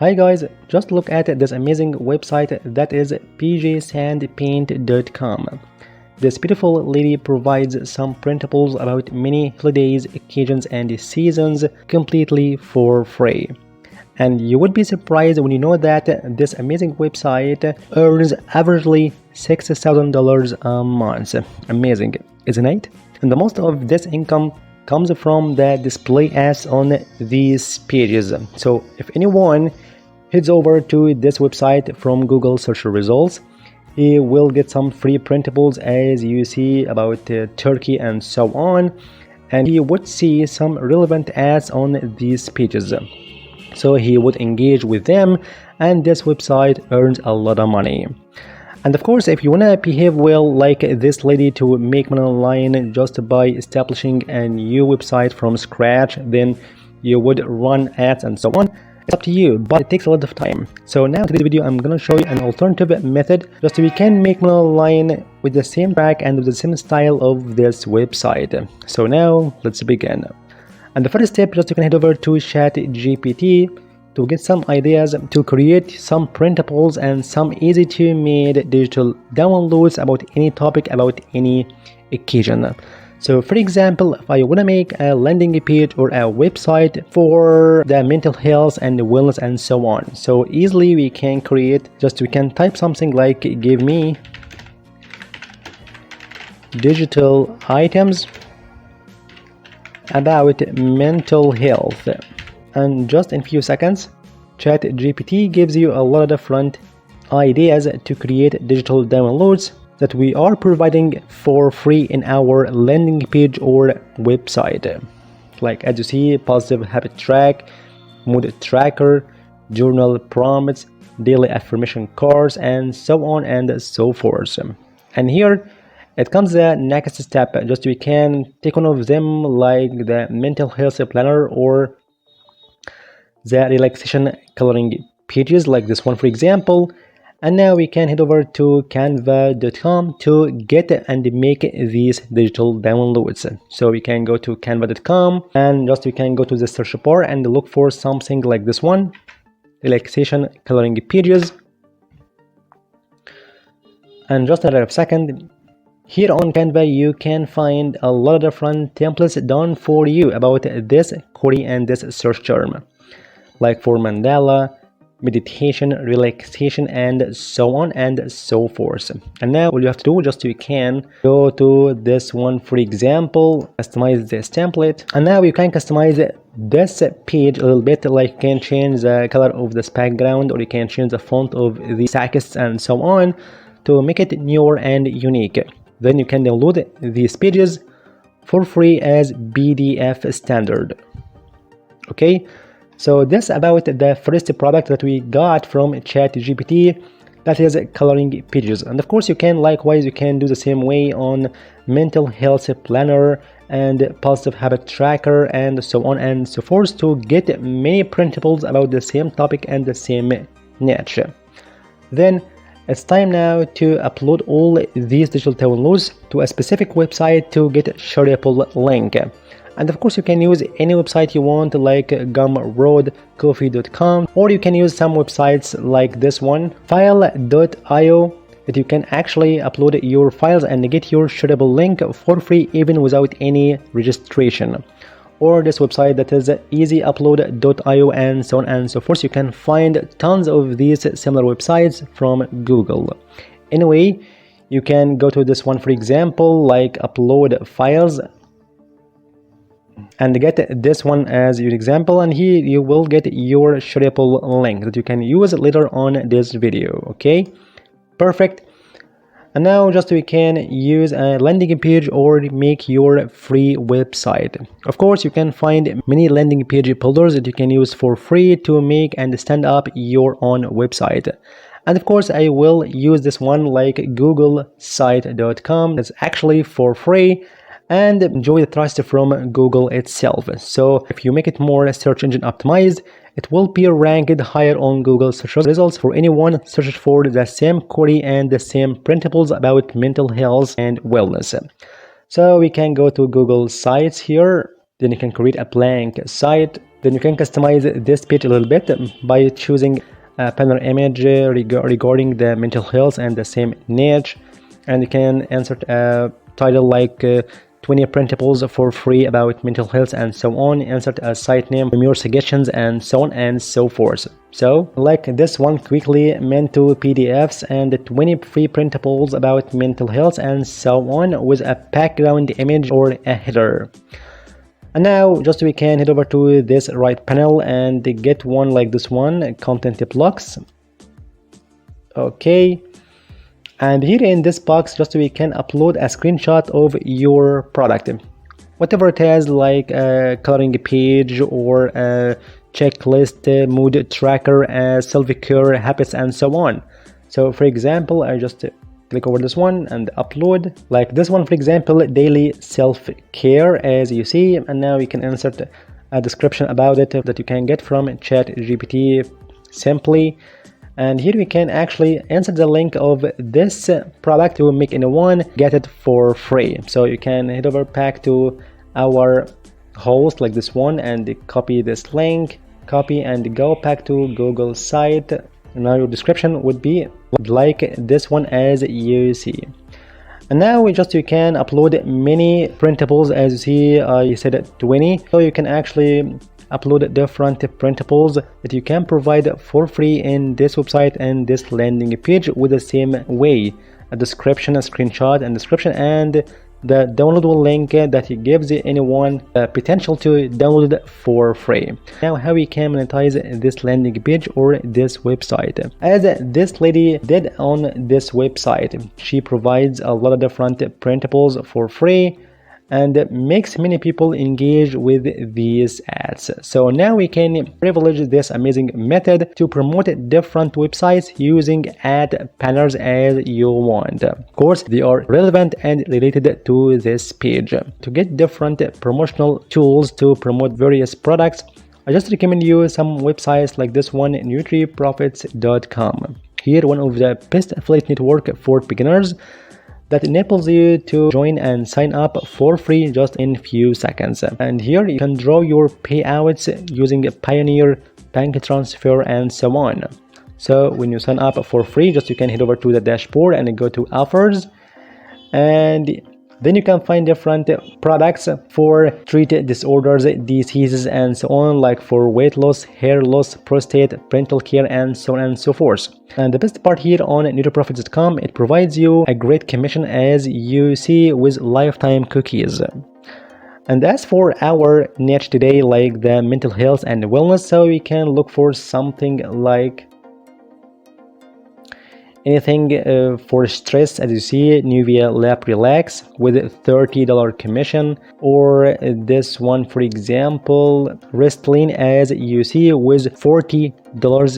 Hi guys, just look at this amazing website that is pjsandpaint.com. This beautiful lady provides some printables about many holidays, occasions and seasons completely for free. And you would be surprised when you know that this amazing website earns averagely $6,000 a month. Amazing, isn't it? And the most of this income comes from the display ads on these pages. So if anyone heads over to this website from Google search results, he will get some free printables as you see about Turkey and so on, and he would see some relevant ads on these pages. So he would engage with them, and this website earns a lot of money. And of course, if you want to behave well like this lady to make money online just by establishing a new website from scratch, then you would run ads and so on. It's up to you, but it takes a lot of time. So now in today's video, I'm gonna show you an alternative method just so we can make money online with the same track and with the same style of this website. So now let's begin. And the first step, just you can head over to ChatGPT to get some ideas to create some printables and some easy to made digital downloads about any topic, about any occasion. So for example, if I want to make a landing page or a website for the mental health and wellness and so on, so easily we can create, we can type something like give me digital items about mental health, and just in few seconds ChatGPT gives you a lot of different ideas to create digital downloads that we are providing for free in our landing page or website. Like as you see, positive habit track, mood tracker, journal prompts, daily affirmation cards, and so on and so forth. And here it comes the next step. Just we can take one of them like the mental health planner or the relaxation coloring pages like this one for example. And now we can head over to canva.com to get and make these digital downloads. So we can go to canva.com and just we can go to the search bar and look for something like this one, relaxation coloring pages. And just a second, here on Canva you can find a lot of different templates done for you about this query and this search term, like for mandala, meditation, relaxation, and so on and so forth. And now all you have to do, just you can go to this one for example, customize this template, and now you can customize this page a little bit, like you can change the color of this background or you can change the font of the text and so on to make it newer and unique. Then you can download these pages for free as PDF standard. Okay, so this about the first product that we got from ChatGPT, that is coloring pages. And of course you can likewise you can do the same way on mental health planner and positive habit tracker and so on and so forth to get many printables about the same topic and the same niche. Then it's time now to upload all these digital downloads to a specific website to get a shareable link. And of course you can use any website you want like gumroadcoffee.com, or you can use some websites like this one, file.io, that you can actually upload your files and get your shareable link for free even without any registration. Or this website that is easyupload.io and so on and so forth. You can find tons of these similar websites from Google. Anyway, you can go to this one for example, like upload files, and get this one as your example, and here you will get your shareable link that you can use later on this video. Okay, perfect. And now just we can use a landing page or make your free website. Of course you can find many landing page builders that you can use for free to make and stand up your own website. And of course I will use this one like googlesite.com. It's actually for free and enjoy the trust from Google itself. So if you make it more search engine optimized, it will be ranked higher on Google search results for anyone searches for the same query and the same printables about mental health and wellness. So we can go to Google Sites here, then you can create a blank site Then you can customize this page a little bit by choosing a banner image regarding the mental health and the same niche, and you can insert a title like 20 printables for free about mental health and so on, insert a site name from your suggestions and so on and so forth. So like this one, quickly Mento PDFs and 20 free printables about mental health and so on, with a background image or a header. And now just we can head over to this right panel and get one like this one, content blocks. Okay, and here in this box just we can upload a screenshot of your product, whatever it is, like a coloring page or a checklist, mood tracker, self-care habits and so on. So for example, I just click over this one and upload, like this one for example, daily self-care, as you see. And now we can insert a description about it that you can get from ChatGPT simply. And here we can actually insert the link of this product to make anyone get it for free. So you can head over back to our host like this one and copy this link, copy and go back to Google site. And now your description would be like this one, as you see. And now you can upload many printables, as you see. I said 20, so you can actually upload different printables that you can provide for free in this website and this landing page with the same way: a description, a screenshot and description, and the downloadable link that gives anyone the potential to download it for free. Now how we can monetize this landing page or this website, as this lady did on this website. She provides a lot of different printables for free and makes many people engage with these ads. So now we can privilege this amazing method to promote different websites using ad banners as you want. Of course, they are relevant and related to this page. To get different promotional tools to promote various products, I just recommend you some websites like this one, NutriProfits.com. Here, one of the best affiliate network for beginners that enables you to join and sign up for free just in few seconds. And here you can draw your payouts using Pioneer, bank transfer and so on. So when you sign up for free, just you can head over to the dashboard and go to offers, and then you can find different products for treat disorders, diseases and so on, like for weight loss, hair loss, prostate, parental care and so on and so forth. And the best part here on NutriProfits.com, it provides you a great commission, as you see, with lifetime cookies. And as for our niche today, like the mental health and wellness, so we can look for something like anything for stress, as you see, Nuvia Lab Relax with $30 commission, or this one for example, Restylane, as you see, with $40.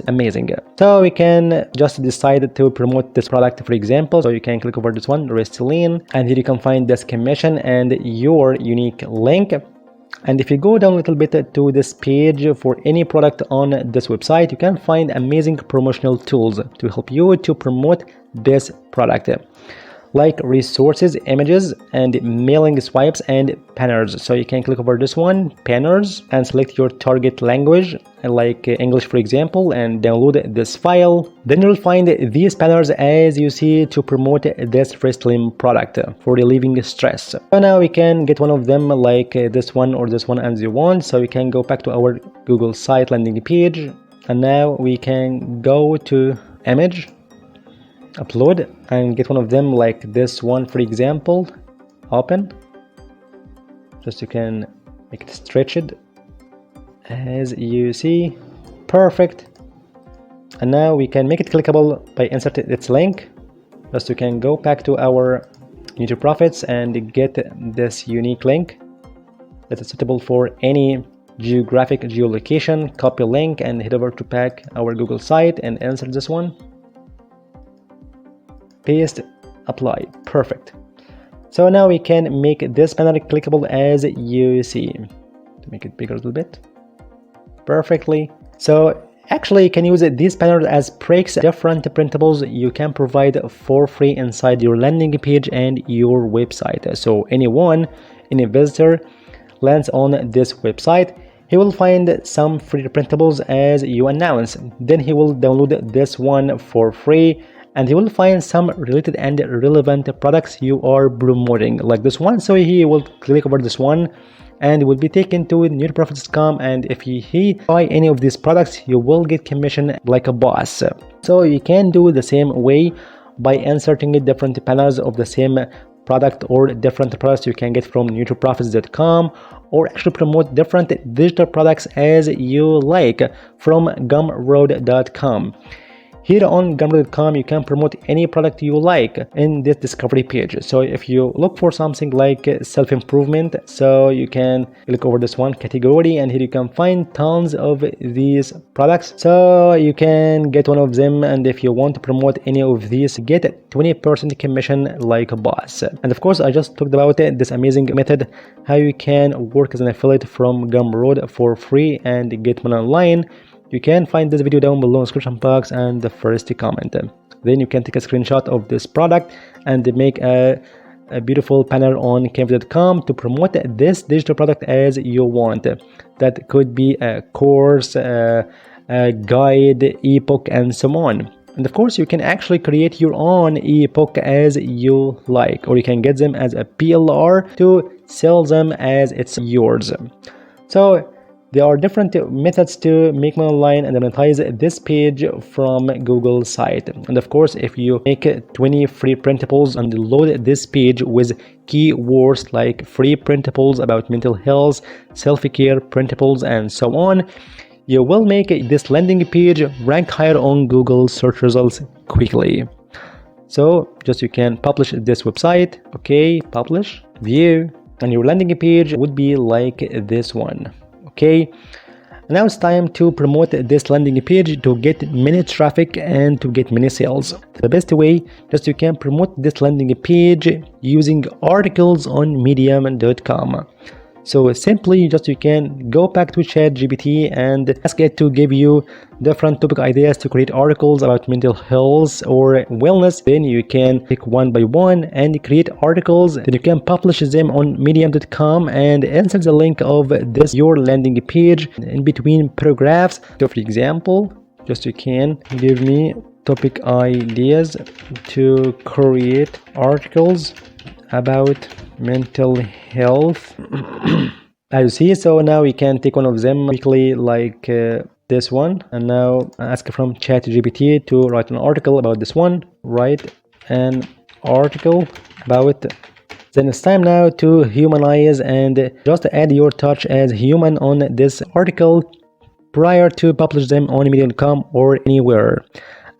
Amazing. So we can just decide to promote this product, for example. So you can click over this one, Restylane, and here you can find this commission and your unique link. And if you go down a little bit to this page for any product on this website, you can find amazing promotional tools to help you to promote this product, like resources, images, and mailing swipes and banners. So you can click over this one, banners, and select your target language, like English for example, and download this file. Then you'll find these banners, as you see, to promote this Restylane product for relieving stress. So now we can get one of them, like this one or this one, as you want. So we can go back to our Google site landing page, and now we can go to image, upload, and get one of them like this one for example, open. Just you can make it stretched, as you see. Perfect. And now we can make it clickable by inserting its link. Just you can go back to our NutriProfits and get this unique link that is suitable for any geographic geolocation. Copy link and head over to back our Google site and insert this one, paste, apply. Perfect. So now we can make this banner clickable, as you see. To make it bigger a little bit. Perfectly. So actually you can use these banners as breaks, different printables you can provide for free inside your landing page and your website. So any visitor lands on this website, he will find some free printables as you announce. Then he will download this one for free, and he will find some related and relevant products you are promoting, like this one. So he will click over this one and will be taken to newprofits.com, and if he buy any of these products, you will get commission like a boss. So you can do the same way by inserting different panels of the same product or different products you can get from newprofits.com, or actually promote different digital products as you like from gumroad.com. Here on gumroad.com, you can promote any product you like in this discovery page. So if you look for something like self-improvement, so you can click over this one category, and here you can find tons of these products. So you can get one of them, and if you want to promote any of these, get 20% commission like a boss. And of course, I just talked about this amazing method, how you can work as an affiliate from Gumroad for free and get money online. You can find this video down below in the description box and the first comment. Then you can take a screenshot of this product and make a beautiful banner on canva.com to promote this digital product as you want. That could be a course, a guide, ebook, and so on. And of course, you can actually create your own ebook as you like, or you can get them as a PLR to sell them as it's yours. So there are different methods to make money online and monetize this page from Google site. And of course, if you make 20 free printables and load this page with keywords like free printables about mental health, self-care printables, and so on, you will make this landing page rank higher on Google search results quickly. So just you can publish this website, okay, publish, view, and your landing page would be like this one. Okay, now it's time to promote this landing page to get many traffic and to get many sales. The best way, just you can promote this landing page using articles on medium.com. So simply just you can go back to ChatGPT and ask it to give you different topic ideas to create articles about mental health or wellness. Then you can pick one by one and create articles. Then you can publish them on medium.com and insert the link of this your landing page in between paragraphs. So for example, just you can give me topic ideas to create articles about mental health. As you see, so now we can take one of them quickly, like this one, and now ask from ChatGPT to write an article about this one. Write an article about. Then it's time now to humanize and just add your touch as human on this article prior to publish them on medium.com or anywhere.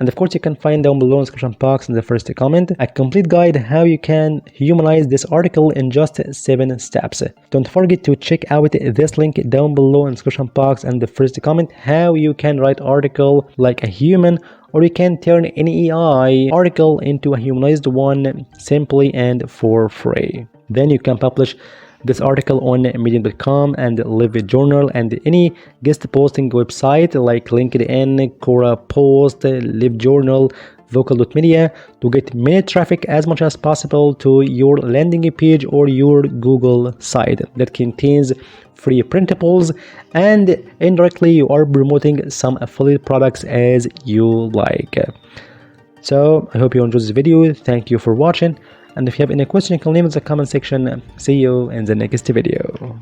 And of course, you can find down below in the description box in the first comment a complete guide how you can humanize this article in just 7 steps. Don't forget to check out this link down below in the description box and the first comment how you can write article like a human, or you can turn any AI article into a humanized one simply and for free. Then you can publish this article on medium.com and LiveJournal and any guest posting website like LinkedIn, Quora Post, LiveJournal, Vocal.media to get many traffic as much as possible to your landing page or your Google site that contains free printables, and indirectly you are promoting some affiliate products as you like. So I hope you enjoyed this video. Thank you for watching. And if you have any question, you can leave in the comment section. See you in the next video.